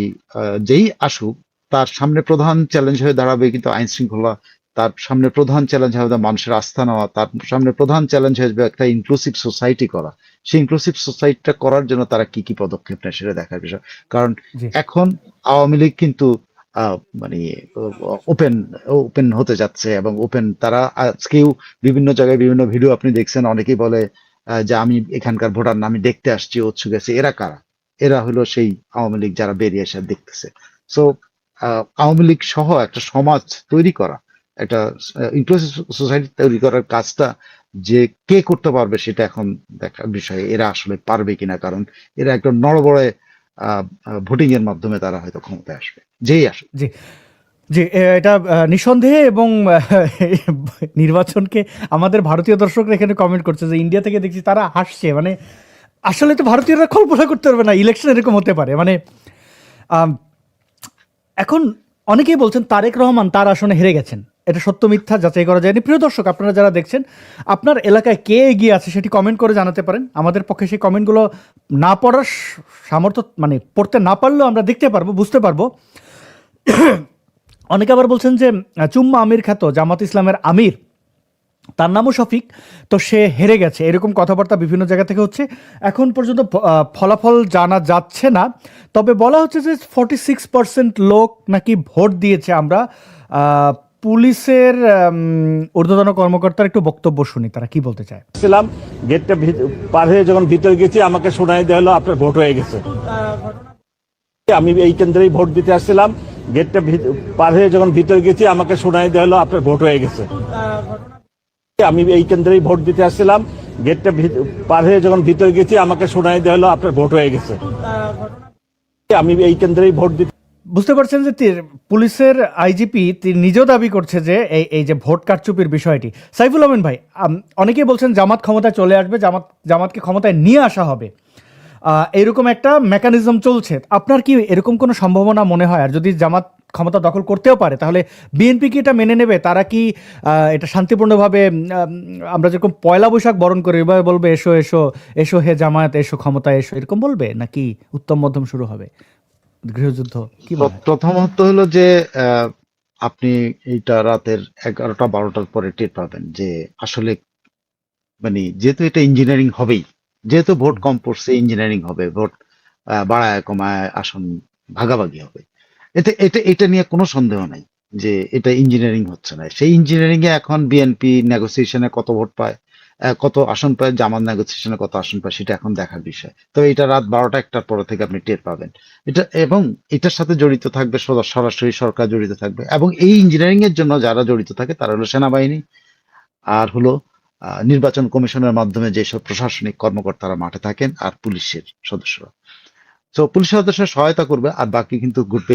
যেই আসুক তার সামনে প্রধান চ্যালেঞ্জ হয়ে দাঁড়াবে কিন্তু আইন শৃঙ্খলা, তার সামনে প্রধান চ্যালেঞ্জ হবে মানুষের আস্থা নেওয়া, তার সামনে প্রধান চ্যালেঞ্জ হবে একটা ইনক্লুসিভ সোসাইটি করা। সেই ইনক্লুসিভ সোসাইটিটা করার জন্য তারা কি কি পদক্ষেপ নেয় সেটা দেখার বিষয়। কারণ জি। এখন আওয়ামী লীগ কিন্তু মানে ওপেন ওপেন হতে যাচ্ছে এবং ওপেন তারা আজকেও বিভিন্ন জায়গায় বিভিন্ন ভিডিও আপনি দেখছেন, অনেকেই বলে যে আমি এখানকার ভোটার না, আমি দেখতে আসছি, উৎসুক আছে। এরা কারা? এরা হলো সেই আওয়ামী লীগ যারা বেরিয়ে এসে দেখতেছে। সো আওয়ামী লীগ সহ একটা সমাজ তৈরি করা, একটা ইনক্লুসিভ সোসাইটি তৈরি করার কাজটা যে কে করতে পারবে সেটা এখন দেখার বিষয়, এরা আসলে পারবে কিনা। কারণ এরা একটা নড়বড়ে ভোটিং এর মাধ্যমে তারা হয়তো ক্ষমতায় আসবে, যেই আসবে। জি জি, এটা নিঃসন্দেহে। এবং নির্বাচনকে আমাদের ভারতীয় দর্শকরা এখানে কমেন্ট করছে যে ইন্ডিয়া থেকে দেখছি তারা হাসছে, মানে আসলে তো ভারতীয়রা কল্পনা করতে পারবে না ইলেকশন এরকম হতে পারে। মানে এখন অনেকেই বলছেন তারেক রহমান তার আসনে হেরে গেছেন, এটা সত্য মিথ্যা যাচাই করা যায়নি। প্রিয় দর্শক, আপনারা যারা দেখছেন, আপনার এলাকায় কে এগিয়ে আছে সেটি কমেন্ট করে জানাতে পারেন। আমাদের পক্ষে সেই কমেন্টগুলো না পড়ার সামর্থ্য, মানে পড়তে না পারলেও আমরা দেখতে পারবো, বুঝতে পারবো। অনেকে আবার বলছেন যে চুম্মা আমির খ্যাত জামাত ইসলামের আমির, তার নামও শফিক, তো সে হেরে গেছে, এরকম কথাবার্তা বিভিন্ন জায়গা থেকে হচ্ছে। এখন পর্যন্ত ফলাফল জানা যাচ্ছে না, তবে বলা হচ্ছে যে 46% লোক নাকি ভোট দিয়েছে। আমরা পুলিশের ঊর্ধ্বতন কর্মকর্তার একটু বক্তব্য শুনি, তারা কি বলতে চায়। গেটটা পার হয়ে যখন ভিতরে গেছি, আমাকে শোনাই দেওয়া হলো আপনার ভোট হয়ে গেছে। আমি এই কেন্দ্রেই ভোট দিতে আসছিলাম, গেটটা পার হয়ে যখন ভিতরে গেছি, আমাকে শোনাই দেওয়া হলো আপনার ভোট হয়ে গেছে। আমি এই কেন্দ্রেই ভোট দিতে আসছিলাম, গেটটা পার হয়ে যখন ভিতরে গেছি, আমাকে শোনাই দেওয়া হলো আপনার ভোট হয়ে গেছে। আমি এই কেন্দ্রেই ভোট দিতে। বুঝতে পারছেন যে পুলিশের আইজিপি তিনি নিজেও দাবি করছে যে এই যে ভোট কারচুপির বিষয়টি। সাইফুল আমিন ভাই, অনেকেই বলছেন জামাত ক্ষমতায় চলে আসবে, জামাতকে ক্ষমতায় নিয়ে আসা হবে, এরকম একটা মেকানিজম চলছে। আপনার কি এরকম কোনো সম্ভাবনা মনে হয়? আর যদি জামাত ক্ষমতা দখল করতেও পারে, তাহলে বিএনপি কি এটা মেনে নেবে? তারা কি এটা শান্তিপূর্ণভাবে, আমরা যেরকম পয়লা বৈশাখ বরণ করি এভাবে বলবে এসো এসো এসো হে জামায়াত এসো ক্ষমতায় এসো, এরকম বলবে, নাকি উত্তম মধ্যম শুরু হবে গৃহযুদ্ধ? কি মনে হয়? প্রথমত হলো যে আপনি এইটা রাতের 11টা-12টার পরে টের পাবেন যে আসলে মানে যেহেতু এটা ইঞ্জিনিয়ারিং হবেই, যেহেতু ভোট কম পড়ছে ইঞ্জিনিয়ারিং হবে, ভোট বাড়ায় কমায় আসন ভাগাভাগি হবে। এটা নিয়ে কোনো সন্দেহ নাই যে এটা ইঞ্জিনিয়ারিং হচ্ছে না। সেই ইঞ্জিনিয়ারিং এ এখন বিএনপি নেগোসিয়েশনে কত ভোট পায়, কত আসন পায়, জামাত নেগোসিয়েশনে কত আসন পায়, সেটা এখন দেখার বিষয়। তবে এটা রাত 12টা-1টার পর থেকে আপনি টের পাবেন এটা, এবং এটার সাথে জড়িত থাকবে সরাসরি সরকার জড়িত থাকবে, এবং এই ইঞ্জিনিয়ারিং এর জন্য যারা জড়িত থাকে তারা হলো সেনাবাহিনী, আর হলো নির্বাচন কমিশনের মাধ্যমে যেসব প্রশাসনিক কর্মকর্তারা মাঠে থাকেন, আর পুলিশের সদস্যরা। তো পুলিশ সদস্যরা সহায়তা করবে, আর বাকি কিন্তু ঘুরবে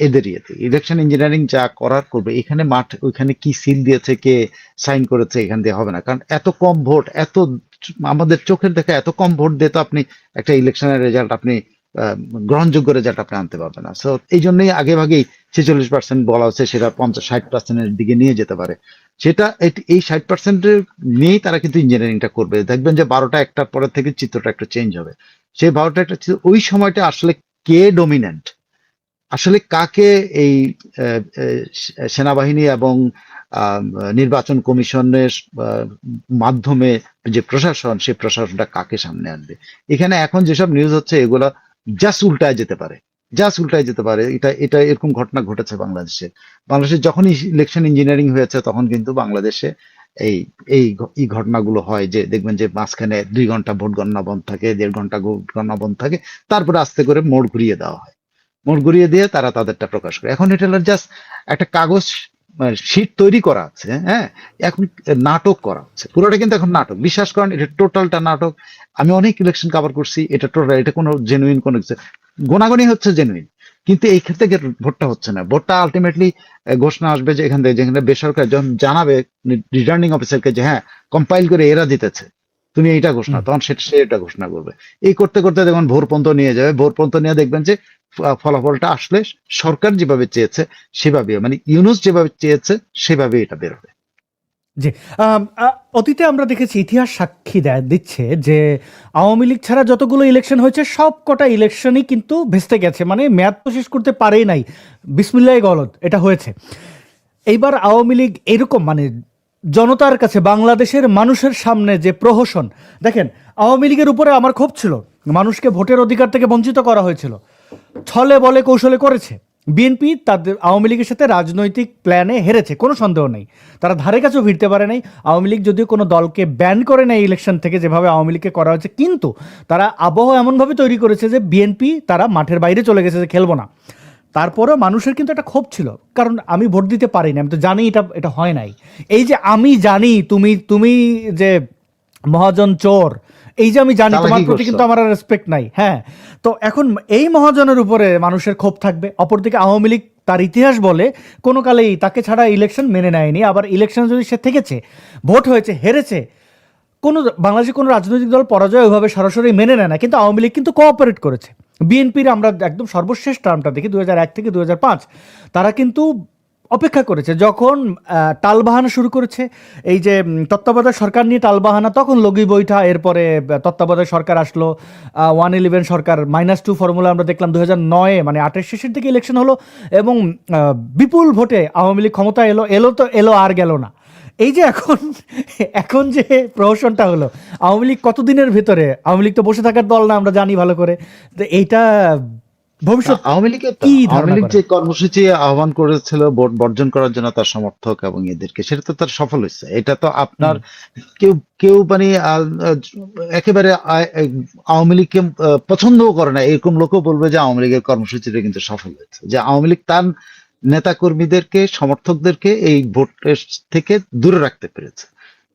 এদের ইয়েতে। ইলেকশন ইঞ্জিনিয়ারিং যা করার করবে, এখানে মাঠ ওইখানে কি সিল দিয়েছে, কে সাইন করেছে, এখান দিয়ে হবে না। কারণ এত কম ভোট, আমাদের চোখের দেখা এত কম ভোট দিয়ে তো আপনি একটা ইলেকশনের রেজাল্ট আপনি গ্রহণযোগ্য রেজাল্ট আপনি আনতে পারবেন না। সো এই জন্যই আগে ভাগেই 46% বলা হচ্ছে, সেটা 50-60%-এর দিকে নিয়ে যেতে পারে। সেটা এই 60%-এর নিয়েই তারা কিন্তু ইঞ্জিনিয়ারিংটা করবে। দেখবেন যে 12টা-1টার পরে থেকে চিত্রটা একটা চেঞ্জ হবে। সেই 12টা-1টা ওই সময়টা আসলে কে ডমিন্যান্ট, আসলে কাকে এই সেনাবাহিনী এবং নির্বাচন কমিশনের মাধ্যমে যে প্রশাসন, সেই প্রশাসনটা কাকে সামনে আনবে। এখানে এখন যেসব নিউজ হচ্ছে এগুলা জাস্ট উল্টায় যেতে পারে। এটা এরকম ঘটনা ঘটেছে বাংলাদেশে যখনই ইলেকশন ইঞ্জিনিয়ারিং হয়েছে, তখন কিন্তু বাংলাদেশে এই ঘটনাগুলো হয় যে দেখবেন যে মাঝখানে 2 ঘন্টা ভোট গণনা বন্ধ থাকে, 1.5 ঘন্টা ভোট গণনা বন্ধ থাকে, তারপরে আস্তে করে মোড় ঘুরিয়ে দেওয়া হয়, মোড় ঘুরিয়ে দিয়ে তারা তাদেরটা প্রকাশ করে। এখন এটা হলো জাস্ট একটা কাগজ শীট তৈরি করা আছে, হ্যাঁ, এখন নাটক করা হচ্ছে, পুরোটা কিন্তু এখন নাটক, বিশ্বাস করেন এটা টোটালটা নাটক। আমি অনেক ইলেকশন কভার করছি, এটা টোটাল, এটা কোনো জেনুইন কোনো কিছু, গোনাগুনি হচ্ছে জেনুইন, কিন্তু এই ক্ষেত্রে ভোটটা হচ্ছে না। ভোটটা আলটিমেটলি ঘোষণা আসবে যে এখান থেকে, যেখানে বেসরকারি যখন জানাবে রিটার্নিং অফিসারকে যে হ্যাঁ কম্পাইল করে এরা জিতেছে, তুমি এইটা ঘোষণা, তখন সে এটা ঘোষণা করবে। এই করতে করতে যখন ভোর পর্যন্ত নিয়ে যাবে, ভোর পর্যন্ত নিয়ে দেখবেন যে ফলাফলটা আসলে সরকার যেভাবে চেয়েছে সেভাবে, মানে ইউনূস যেভাবে চেয়েছে সেভাবে এটা বেরোবে। জি, অতীতে আমরা দেখেছি, ইতিহাস সাক্ষী দিচ্ছে যে আওয়ামী লীগ ছাড়া যতগুলো ইলেকশন হয়েছে সব কটা ইলেকশনই কিন্তু ভেস্তে গেছে, মানে মেয়াদ তো শেষ করতে পারেই নাই, বিসমিল্লাহ গলদ এটা হয়েছে। এইবার আওয়ামী লীগ এরকম, মানে জনতার কাছে, বাংলাদেশের মানুষের সামনে যে প্রহসন, দেখেন আওয়ামী লীগের উপরে আমার ক্ষোভ ছিল, মানুষকে ভোটের অধিকার থেকে বঞ্চিত করা হয়েছিল, ছলে বলে কৌশলে করেছে। বিএনপি তাদের আওয়ামী লীগের সাথে রাজনৈতিক প্ল্যানে হেরেছে, কোনো সন্দেহ নেই, তারা ধারে কাছেও ভিড়তে পারে নাই। আওয়ামী লীগ যদিও কোনো দলকে ব্যান করে নেয় ইলেকশন থেকে, যেভাবে আওয়ামী লীগকে করা হয়েছে, কিন্তু তারা আবহাওয়া এমনভাবে তৈরি করেছে যে বিএনপি তারা মাঠের বাইরে চলে গেছে যে খেলবো না। তারপরেও মানুষের কিন্তু একটা ক্ষোভ ছিল, কারণ আমি ভোট দিতে পারিনি, আমি তো জানি এটা হয় নাই। এই যে আমি জানি তুমি যে মহাজন চোর, এই যে আমি জানি, তোমার প্রতি কিন্তু আমার রেসপেক্ট নাই। হ্যাঁ, তো এখন এই মহাজনের উপরে মানুষের ক্ষোভ থাকবে। অপরদিকে আওয়ামী লীগ তার ইতিহাস বলে কোনো কালেই তাকে ছাড়া ইলেকশন মেনে নেয়নি, আবার ইলেকশন যদি সে থেকেছে, ভোট হয়েছে, হেরেছে, কোনো বাংলাদেশের কোনো রাজনৈতিক দল পরাজয় ওইভাবে সরাসরি মেনে নেয় না, কিন্তু আওয়ামী লীগ কিন্তু কোঅপারেট করেছে। বিএনপির আমরা একদম সর্বশেষ টার্মটা দেখি 2001 থেকে 2005, তারা কিন্তু অপেক্ষা করেছে যখন টালবাহানা শুরু করেছে, এই যে তত্ত্বাবধায়ক সরকার নিয়ে টালবাহানা, তখন লগি বৈঠা, এরপরে তত্ত্বাবধায়ক সরকার আসলো, 111 সরকার, -2 ফর্মুলা আমরা দেখলাম 2009, মানে 8-এর শেষের দিকে ইলেকশন হলো, এবং বিপুল ভোটে আওয়ামী লীগ ক্ষমতা এলো আর গেল না। এই যে এখন যে প্রহসনটা হলো, আওয়ামী লীগ কতদিনের ভেতরে, আওয়ামী লীগ তো বসে থাকার দল না, আমরা জানি ভালো করে, তো এইটা ভবিষ্যৎ আওয়ামী লীগের যে কর্মসূচি আহ্বান করেছিল ভোট বর্জন করার জন্য তার সমর্থক এবং এদেরকে, সেটা তো তার সফল হয়েছে। এটা তো আপনার কেউ মানে একেবারে আওয়ামী লীগকে পছন্দও করে না এরকম লোকও বলবে যে আওয়ামী লীগের কর্মসূচিটা কিন্তু সফল হয়েছে, যে আওয়ামী লীগ তার নেতা কর্মীদেরকে, সমর্থকদেরকে এই ভোটের থেকে দূরে রাখতে পেরেছে।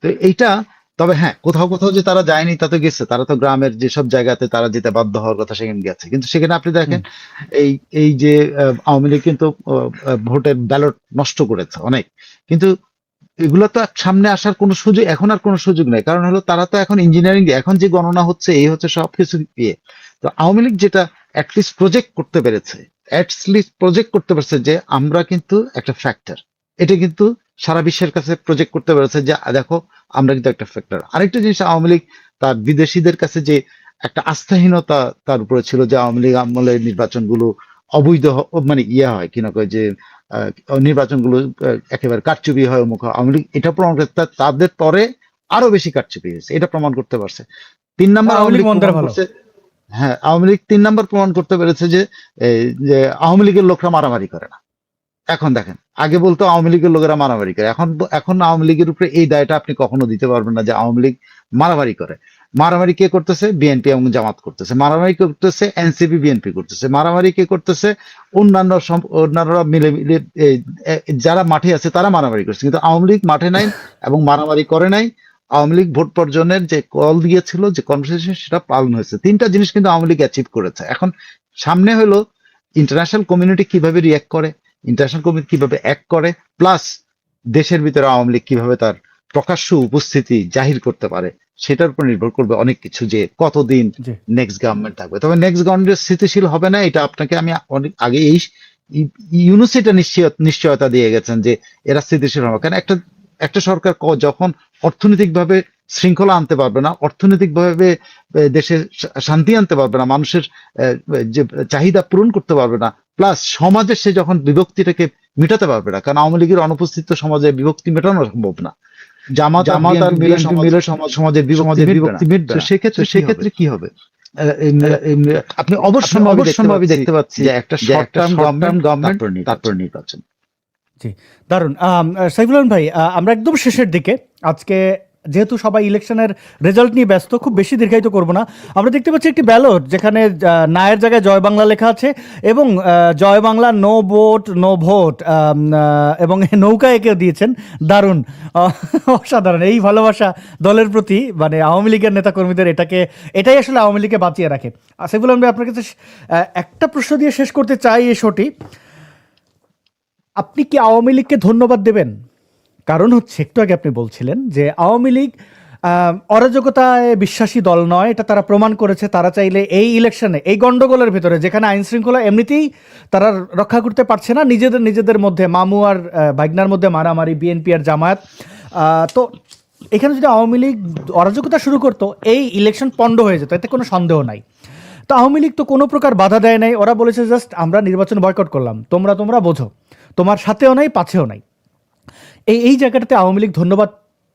তো এইটা, তবে হ্যাঁ, কোথাও কোথাও যে তারা যায়নি তা তো গেছে, তারা তো গ্রামের যেসব জায়গাতে তারা যেতে বাধ্য হওয়ার কথা সেখানে গেছে, কিন্তু সেখানে আপনি দেখেন এই যে আওয়ামী লীগ কিন্তু ভোটের ব্যালট নষ্ট করেছে অনেক, কিন্তু এগুলো তো সামনে আসার কোনো সুযোগ, এখন আর কোনো সুযোগ নেই, কারণ হলো তারা তো এখন ইঞ্জিনিয়ারিং, এখন যে গণনা হচ্ছে এই হচ্ছে সবকিছু ইয়ে। তো আওয়ামী লীগ যেটা অ্যাটলিস্ট প্রজেক্ট করতে পেরেছে যে আমরা কিন্তু একটা ফ্যাক্টর, এটা কিন্তু সারা বিশ্বের কাছে প্রজেক্ট করতে পেরেছে যে দেখো আমরা কিন্তু একটা ফ্যাক্টর। আরেকটা জিনিস, আওয়ামী লীগ তার বিদেশিদের কাছে যে একটা আস্থাহীনতা তার উপরে ছিল, যে আওয়ামী লীগ আমলের নির্বাচনগুলো অবৈধ, মানে ইয়ে হয় কিনা কয় যে নির্বাচনগুলো একেবারে কারচুপি হয়, মুখ আওয়ামী লীগ এটা প্রমাণ করতে, তাদের পরে আরো বেশি কারচুপি হয়েছে, এটা প্রমাণ করতে পারছে। 3 নম্বর আওয়ামী লীগ হ্যাঁ, আওয়ামী লীগ 3 নম্বর প্রমাণ করতে পেরেছে যে আওয়ামী লীগের লোকরা মারামারি করে না। এখন দেখেন, আগে বলতো আওয়ামী লীগের লোকেরা মারামারি করে, এখন আওয়ামী লীগের উপরে এই দায়টা আপনি কখনো দিতে পারবেন না যে আওয়ামী লীগ মারামারি করে। মারামারি কে করতেছে? বিএনপি এবং জামাত করতেছে। মারামারি কে করতেছে? এনসিপি বিএনপি করতেছে। মারামারি কে করতেছে? অন্যান্যরা মিলে যারা মাঠে আছে তারা মারামারি করছে, কিন্তু আওয়ামী লীগ মাঠে নাই এবং মারামারি করে নাই। আওয়ামী লীগ ভোট বর্জনের যে কল দিয়েছিল, যে কনভারসেশন, সেটা পালন হয়েছে। 3টা জিনিস কিন্তু আওয়ামী লীগ অ্যাচিভ করেছে। এখন সামনে হলো ইন্টারন্যাশনাল কমিউনিটি কিভাবে রিঅ্যাক্ট করে, ইন্টারন্যাশনাল কমিউনিটি কিভাবে অ্যাক্ট করে, প্লাস দেশের ভিতরে আওয়ামী লীগ কিভাবে তার প্রকাশ্য উপস্থিতি জাহির করতে পারে, সেটার উপর নির্ভর করবে অনেক কিছু, যে কতদিন নেক্সট গভর্নমেন্ট থাকবে। তবে নেক্সট গভর্নমেন্ট স্থিতিশীল হবে না, এটা আপনাকে আমি অনেক আগে এই ইউনূস এটা নিশ্চয়তা দিয়ে গেছেন যে এরা স্থিতিশীল হবে। কারণ একটা সরকার যখন অর্থনৈতিকভাবে শৃঙ্খলা আনতে পারবে না, অর্থনৈতিকভাবে দেশে শান্তি আনতে পারবে না, মানুষের যে চাহিদা পূরণ করতে পারবে না, প্লাস সমাজের সে যখন বিভক্তিটাকে মেটাতে পারবে না, কারণ আওয়ামী লীগের অনুপস্থিত সমাজে বিভক্তি মেটানো সম্ভব না, জামাত আর মিলে সমাজের বিভক্তি মিটবে। সেক্ষেত্রে কি হবে? আপনি অবশ্যই দেখতে পাচ্ছি যে একটা শর্ট টার্ম গভর্নমেন্ট, তারপর নির্বাচন। জি, দারুণ। সাইফুল আলম ভাই, আমরা একদম শেষের দিকে, আজকে যেহেতু সবাই ইলেকশনের রেজাল্ট নিয়ে ব্যস্ত, খুব বেশি দীর্ঘায়িত করব না। আমরা দেখতে পাচ্ছি একটি ব্যালট যেখানে নায়ের জায়গায় জয় বাংলা লেখা আছে এবং জয় Bangla no vote no vote, এবং নৌকা এঁকে দিয়েছেন। দারুণ, অসাধারণ এই ভালোবাসা দলের প্রতি, মানে আওয়ামী লীগের নেতাকর্মীদের, এটাই আসলে আওয়ামী লীগকে বাঁচিয়ে রাখে। সাইফুল আলম ভাই, আপনার কাছে একটা প্রশ্ন দিয়ে শেষ করতে চাই এই শোটি। আপনি কি আওয়ামী লীগকে ধন্যবাদ দেবেন? কারণ হচ্ছে, একটু আগে আপনি বলছিলেন যে আওয়ামী লীগ অরাজকতায় বিশ্বাসী দল নয়, এটা তারা প্রমাণ করেছে। তারা চাইলে এই ইলেকশনে, এই গন্ডগোলের ভিতরে যেখানে আইন শৃঙ্খলা এমনিতেই তারা রক্ষা করতে পারছে না, নিজেদের মধ্যে মামু আর ভাগনার মধ্যে মারামারি, বিএনপি আর জামায়াত, তো এখানে যদি আওয়ামী লীগ অরাজকতা শুরু করতো, এই ইলেকশন পণ্ড হয়ে যেত, এতে কোনো সন্দেহ নাই। তো আওয়ামী লীগ তো কোনো প্রকার বাধা দেয় নাই, ওরা বলেছে জাস্ট আমরা নির্বাচন বয়কট করলাম, তোমরা বোঝো, তোমার সাথেও নাই পাছেও নাই। এই জায়গাটাতে আওয়ামী লীগ ধন্যবাদ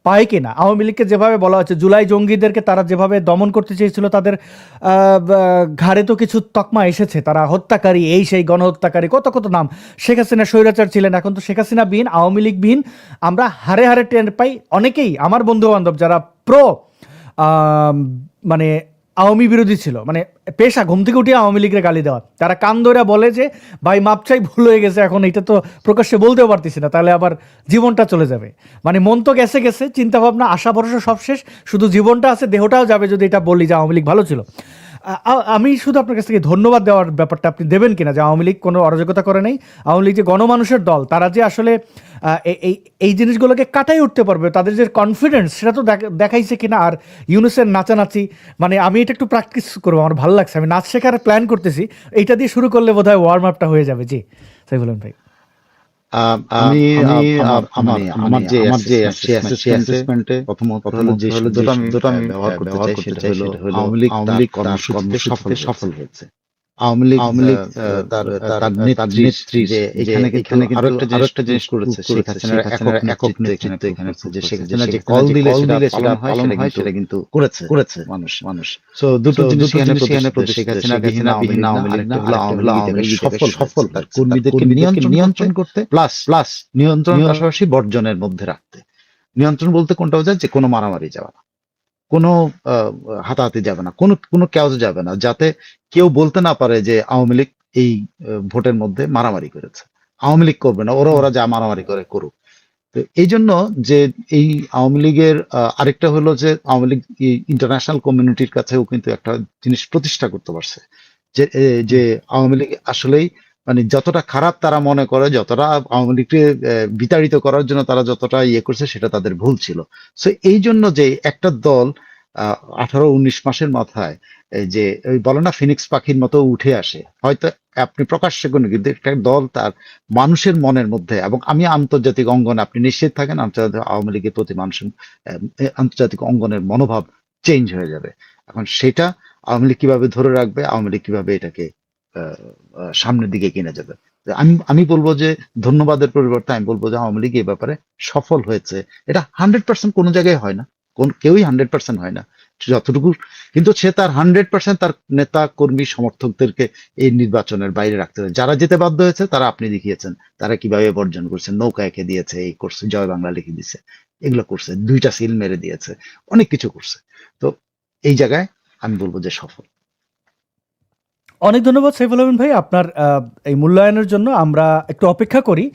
পায় কিনা? আওয়ামী লীগকে যেভাবে বলা হচ্ছে, জুলাই জঙ্গিদেরকে তারা যেভাবে দমন করতে চেয়েছিল, তাদের ঘাড়ে তো কিছু তকমা এসেছে, তারা হত্যাকারী, এই সেই গণহত্যাকারী, কত নাম। শেখ হাসিনা স্বৈরাচার ছিলেন, এখন তো শেখ হাসিনা বিহীন, আওয়ামী লীগ বিহীন আমরা হারে টের পাই। অনেকেই আমার বন্ধু বান্ধব যারা মানে আওয়ামী বিরোধী ছিল, মানে পেশা ঘুম থেকে উঠিয়ে আওয়ামী লীগের গালি দেওয়া, তারা কান ধরে বলে যে ভাই মাপ চাই, ভুল হয়ে গেছে, এখন এটা তো প্রকাশ্যে বলতেও পারতেছি না, তাহলে আবার জীবনটা চলে যাবে। মানে মন তো গেছে, চিন্তা ভাবনা আশা ভরসা সব শেষ, শুধু জীবনটা আছে, দেহটাও যাবে যদি এটা বলি যে আওয়ামী লীগ ভালো ছিল। আমি শুধু আপনার কাছ থেকে ধন্যবাদ দেওয়ার ব্যাপারটা আপনি দেবেন কিনা, যে আওয়ামী লীগ কোনো অরাজকতা করে নেই, আওয়ামী লীগ যে গণমানুষের দল, তারা যে আসলে এই জিনিসগুলোকে কাটাই উঠতে পারবে, তাদের যে কনফিডেন্স সেটা তো দেখাইছে কিনা। আর ইউনুসের নাচানাচি, মানে আমি এটা একটু প্র্যাকটিস করবো, আমার ভালো লাগছে, আমি নাচ শেখার প্ল্যান করতেছি, এইটা দিয়ে শুরু করলে বোধহয় ওয়ার্ম আপটা হয়ে যাবে। জি সাইফুল ভাই। আমার যে অ্যাসেসমেন্টে প্রথমত হলো যে শব্দটা আমি ব্যবহার করতে চাই সেটা হলো আওয়ামী লীগ কর্মসূচিতে সফল হয়েছে। আওয়ামী লীগ তার নেত্রী যে এখানে কিন্তু আরো একটা জিনিস করেছে, শেখ হাসিনার একক নেতৃত্ব এখানে, যে শেখ হাসিনা যে কল দিলে সেটা পালন হয়, সেটা কিন্তু করেছে মানুষ। সো দুটো জিনিস এখানে শেখ হাসিনা আওয়ামী লীগ না, আওয়ামী লীগ সফল তার কর্মীদেরকে নিয়ন্ত্রণ করতে, প্লাস নিয়ন্ত্রণ পাশাপাশি বর্জনের মধ্যে রাখতে। নিয়ন্ত্রণ বলতে কোনটা বোঝায়, যে কোনো মারামারি যাবে না, কোনো হাতাহাতি যাবে না, কোনো কেউ যাবে না, যাতে কেউ বলতে না পারে যে আওয়ামী লীগ এই ভোটের মধ্যে মারামারি করেছে। আওয়ামী লীগ করবে না, ওরা যা মারামারি করে করুক। তো এই জন্য যে এই আওয়ামী লীগের আরেকটা হলো যে আওয়ামী লীগ ইন্টারন্যাশনাল কমিউনিটির কাছেও কিন্তু একটা জিনিস প্রতিষ্ঠা করতে পারছে, যে আওয়ামী লীগ আসলেই মানে যতটা খারাপ তারা মনে করে, যতটা আওয়ামী লীগকে বিতাড়িত করার জন্য তারা যতটা করছে, সেটা তাদের ভুল ছিল। সো এই জন্য যে একটা দল 18-19 মাসের মাথায় যে ওই বলে না ফিনিক্স পাখির মতো উঠে আসে, হয়তো আপনি প্রকাশ্যে কোনো, কিন্তু একটা দল তার মানুষের মনের মধ্যে, এবং আমি আন্তর্জাতিক অঙ্গনে আপনি নিশ্চিত থাকেন আন্তর্জাতিক আওয়ামী লীগের প্রতি মানুষের আন্তর্জাতিক অঙ্গনের মনোভাব চেঞ্জ হয়ে যাবে। এখন সেটা আওয়ামী লীগ কিভাবে ধরে রাখবে, আওয়ামী লীগ কিভাবে এটাকে সামনের দিকে কিনে যাবে। আমি বলবো যে ধন্যবাদের পরিবর্তে আমি বলবো যে আওয়ামী লীগ এই ব্যাপারে সফল হয়েছে। এটা 100% কোনো জায়গায় হয় না, কেউই 100% হয় না, যতটুকু, কিন্তু সে তার 100% তার নেতা কর্মী সমর্থকদেরকে এই নির্বাচনের বাইরে রাখতে হবে। যারা যেতে বাধ্য হয়েছে তারা আপনি দেখিয়েছেন তারা কিভাবে বর্জন করছে, নৌকা এঁকে দিয়েছে, এই করছে, জয় বাংলা লিখে দিয়েছে, এগুলো করছে, 2টা সিল মেরে দিয়েছে, অনেক কিছু করছে। তো এই জায়গায় আমি বলবো যে সফল। অনেক ধন্যবাদ সাইফুল আলম ভাই আপনার এই মূল্যায়নের জন্য। আমরা একটু অপেক্ষা করি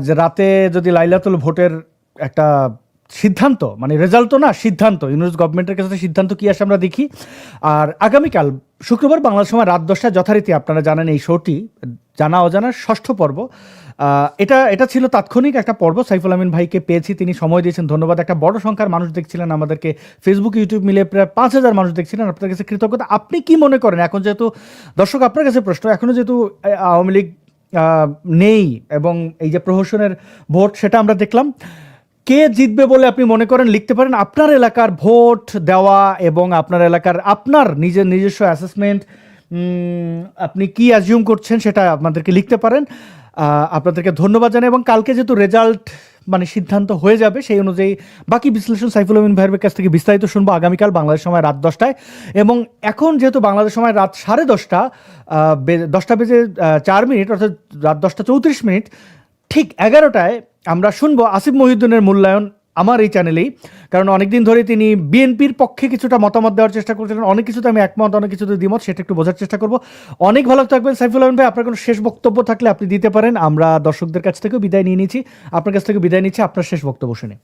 যে রাতে যদি লাইলাতুল ভোটের একটা সিদ্ধান্ত, মানে রেজাল্ট তো না, সিদ্ধান্ত, ইউনুস গভর্নমেন্টের কাছে সিদ্ধান্ত কি আসে আমরা দেখি। আর আগামীকাল শুক্রবার বাংলাদেশ সময় রাত 10টায় যথারীতি আপনারা জানেন এই শোটি জানা অজানার 6ষ্ঠ পর্ব। এটা ছিল তাৎক্ষণিক একটা পর্ব। সাইফুল আমিন ভাইকে পেয়েছি, তিনি সময় দিয়েছেন, ধন্যবাদ। একটা বড় সংখ্যার মানুষ দেখছিলেন আমাদেরকে, ফেসবুক ইউটিউব মিলে প্রায় 5000 মানুষ দেখছিলেন, আপনার কাছে কৃতজ্ঞতা। আপনি কি মনে করেন এখন, যেহেতু দর্শক আপনার কাছে প্রশ্ন, এখনও যেহেতু আওয়ামী লীগ নেই এবং এই যে প্রহসনের ভোট সেটা আমরা দেখলাম, কে জিতবে বলে আপনি মনে করেন? লিখতে পারেন আপনার এলাকার ভোট দেওয়া এবং আপনার এলাকার আপনার নিজস্ব অ্যাসেসমেন্ট, আপনি কি অ্যাজিউম করছেন সেটা আপনাদেরকে লিখতে পারেন। আপনাদেরকে ধন্যবাদ জানাই। এবং কালকে যেহেতু রেজাল্ট মানে সিদ্ধান্ত হয়ে যাবে, সেই অনুযায়ী বাকি বিশ্লেষণ সাইফুল আমিন ভাইয়ের কাছ থেকে বিস্তারিত শুনবো আগামীকাল বাংলাদেশ সময় রাত 10টায়। এবং এখন যেহেতু বাংলাদেশ সময় রাত 10:30, 10টা বেজে 4 মিনিট, অর্থাৎ রাত 10টা 34 মিনিট, ঠিক 11টায় আমরা শুনবো আসিফ মহিউদ্দিনের মূল্যায়ন আমার এই চ্যানেলেই, কারণ অনেকদিন ধরে তিনি বিএনপির পক্ষে কিছুটা মতামত দেওয়ার চেষ্টা করছিলেন, অনেক কিছুতে আমি একমত, অনেক কিছুতে দ্বিমত, সেটা একটু বোঝার চেষ্টা করব। অনেক ভালো থাকবেন সাইফুল আলম ভাই, আপনার কোনো শেষ বক্তব্য থাকলে আপনি দিতে পারেন। আমরা দর্শকদের কাছ থেকেও বিদায় নিয়ে নিচ্ছি, আপনার কাছ থেকে বিদায় নিচ্ছি, আপনার শেষ বক্তব্য শুনে।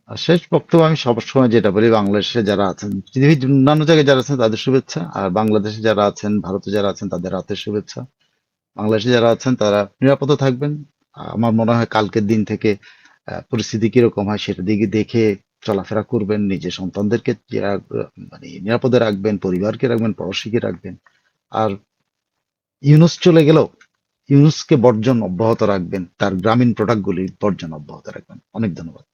আর শেষ বক্তব্য আমি সবসময় যেটা বলি, বাংলাদেশে যারা আছেন, পৃথিবীর অন্যান্য জায়গায় যারা আছেন তাদের শুভেচ্ছা, আর বাংলাদেশে যারা আছেন, ভারতে যারা আছেন তাদের হাতের শুভেচ্ছা। বাংলাদেশে যারা আছেন তারা নিরাপদ থাকবেন। আমার মনে হয় কালকের দিন থেকে পরিস্থিতি কিরকম হয় সেটা দিকে দেখে চলাফেরা করবেন, নিজের সন্তানদেরকে মানে নিরাপদে রাখবেন, পরিবারকে রাখবেন, পড়োশিকে রাখবেন। আর ইউনুস চলে গেলেও ইউনুসকে বর্জন অব্যাহত রাখবেন, তার গ্রামীণ প্রোডাক্টগুলি বর্জন অব্যাহত রাখবেন। অনেক ধন্যবাদ।